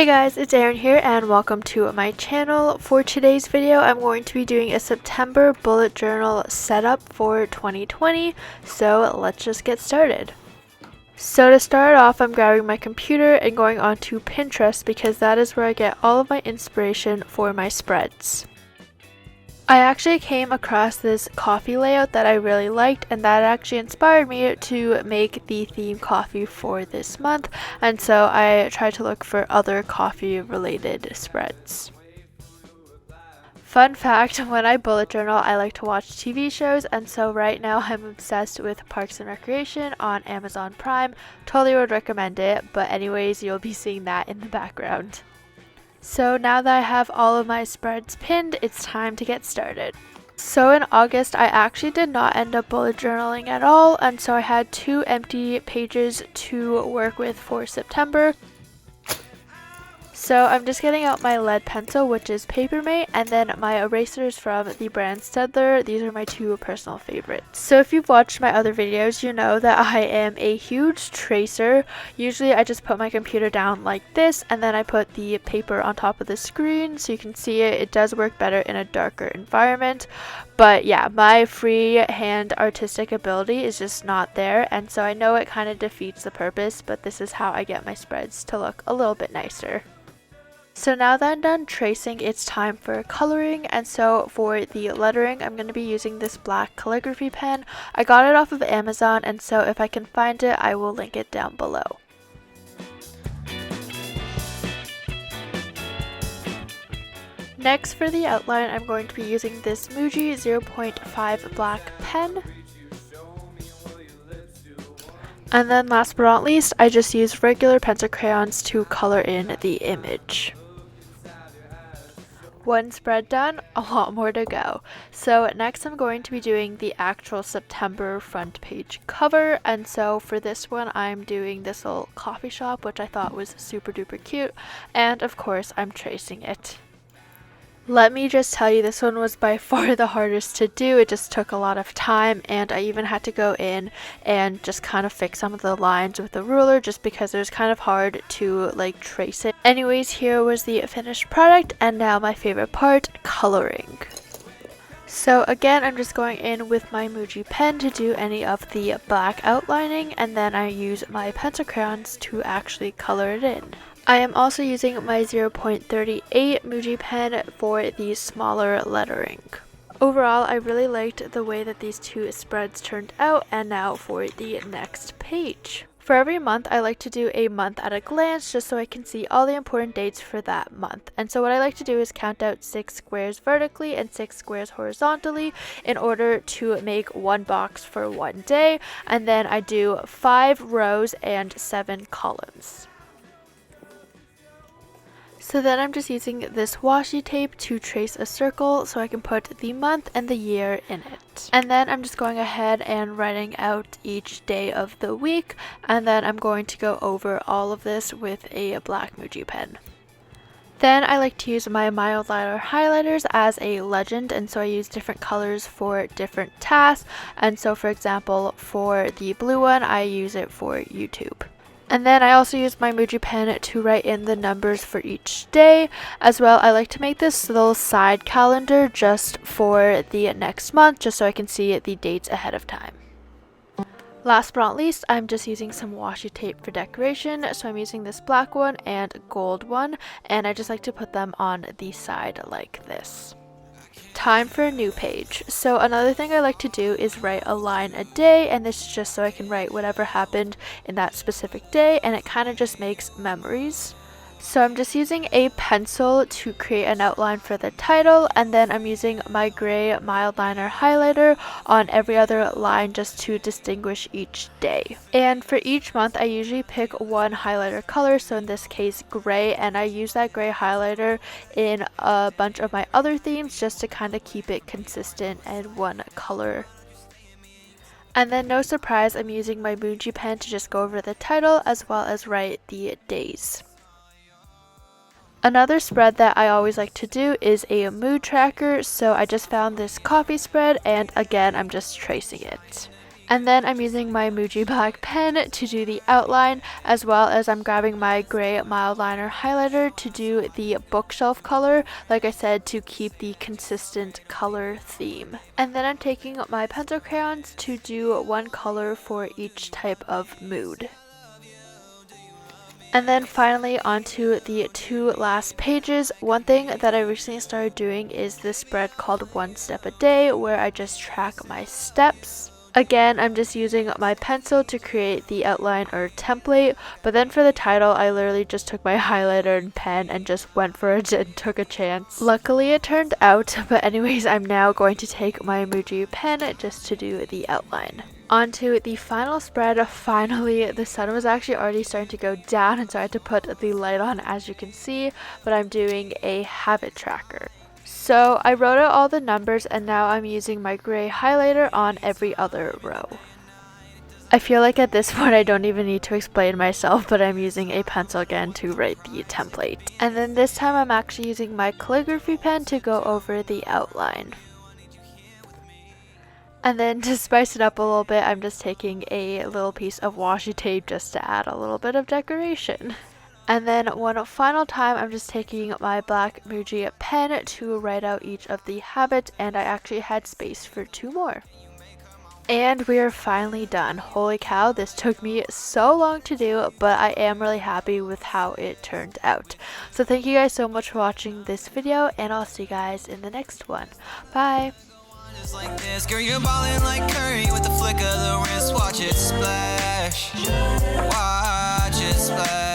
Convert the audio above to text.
Hey guys, it's Erin here and welcome to my channel. For today's video, I'm going to be doing a September bullet journal setup for 2020, so let's just get started. So to start off, I'm grabbing my computer and going onto Pinterest because that is where I get all of my inspiration for my spreads. I actually came across this coffee layout that I really liked, and that actually inspired me to make the theme coffee for this month, and so I tried to look for other coffee related spreads. Fun fact, when I bullet journal, I like to watch TV shows, and so right now I'm obsessed with Parks and Recreation on Amazon Prime. Totally would recommend it, but anyways, you'll be seeing that in the background. So now that I have all of my spreads pinned, it's time to get started. So in August, I actually did not end up bullet journaling at all, and so I had 2 empty pages to work with for September. So I'm just getting out my lead pencil, which is Papermate, and then my erasers from the brand Staedtler. These are my 2 personal favorites. So if you've watched my other videos, you know that I am a huge tracer. Usually I just put my computer down like this, and then I put the paper on top of the screen so you can see it. It does work better in a darker environment. But yeah, my freehand artistic ability is just not there, and so I know it kind of defeats the purpose, but this is how I get my spreads to look a little bit nicer. So now that I'm done tracing, it's time for coloring, and so for the lettering, I'm going to be using this black calligraphy pen. I got it off of Amazon, and so if I can find it, I will link it down below. Next, for the outline, I'm going to be using this Muji 0.5 black pen. And then last but not least, I just used regular pencil crayons to color in the image. One spread done, a lot more to go. So next I'm going to be doing the actual September front page cover, and so for this one I'm doing this little coffee shop, which I thought was super duper cute, and of course I'm tracing it. Let me just tell you, this one was by far the hardest to do. It just took a lot of time, and I even had to go in and just kind of fix some of the lines with the ruler just because it was kind of hard to trace it. Anyways, here was the finished product, and now my favorite part, coloring. So again, I'm just going in with my Muji pen to do any of the black outlining, and then I use my pencil crayons to actually color it in. I am also using my 0.38 Muji pen for the smaller lettering. Overall, I really liked the way that these 2 spreads turned out, and now for the next page. For every month, I like to do a month at a glance just so I can see all the important dates for that month. And so what I like to do is count out 6 squares vertically and 6 squares horizontally in order to make one box for one day, and then I do 5 rows and 7 columns. So then I'm just using this washi tape to trace a circle so I can put the month and the year in it. And then I'm just going ahead and writing out each day of the week, and then I'm going to go over all of this with a black Muji pen. Then I like to use my Mildliner highlighters as a legend, and so I use different colors for different tasks. And so for example, for the blue one, I use it for YouTube. And then I also use my Muji pen to write in the numbers for each day. As well, I like to make this little side calendar just for the next month, just so I can see the dates ahead of time. Last but not least, I'm just using some washi tape for decoration. So I'm using this black one and gold one, and I just like to put them on the side like this. Time for a new page. So another thing I like to do is write a line a day, and this is just so I can write whatever happened in that specific day, and it kind of just makes memories. So I'm just using a pencil to create an outline for the title, and then I'm using my gray Mildliner highlighter on every other line just to distinguish each day. And for each month, I usually pick one highlighter color, so in this case gray, and I use that gray highlighter in a bunch of my other themes just to kind of keep it consistent and one color. And then no surprise, I'm using my Muji pen to just go over the title as well as write the days. Another spread that I always like to do is a mood tracker, so I just found this coffee spread, and again I'm just tracing it. And then I'm using my Muji black pen to do the outline, as well as I'm grabbing my gray mild liner highlighter to do the bookshelf color, like I said, to keep the consistent color theme. And then I'm taking my pencil crayons to do one color for each type of mood. And then finally onto the 2 last pages. One thing that I recently started doing is this spread called One Step a Day, where I just track my steps. Again, I'm just using my pencil to create the outline or template, but then for the title, I literally just took my highlighter and pen and just went for it and took a chance. Luckily, it turned out, but anyways, I'm now going to take my Muji pen just to do the outline. Onto the final spread. Finally, the sun was actually already starting to go down, and so I had to put the light on, as you can see, but I'm doing a habit tracker. So I wrote out all the numbers, and now I'm using my gray highlighter on every other row. I feel like at this point I don't even need to explain myself, but I'm using a pencil again to write the template. And then this time I'm actually using my calligraphy pen to go over the outline. And then to spice it up a little bit, I'm just taking a little piece of washi tape just to add a little bit of decoration. And then one final time, I'm just taking my black Muji pen to write out each of the habits, and I actually had space for 2 more. And we are finally done. Holy cow, this took me so long to do, but I am really happy with how it turned out. So thank you guys so much for watching this video, and I'll see you guys in the next one. Bye! Just like this, girl, you're ballin' like Curry with the flick of the wrist. Watch it splash. Watch it splash.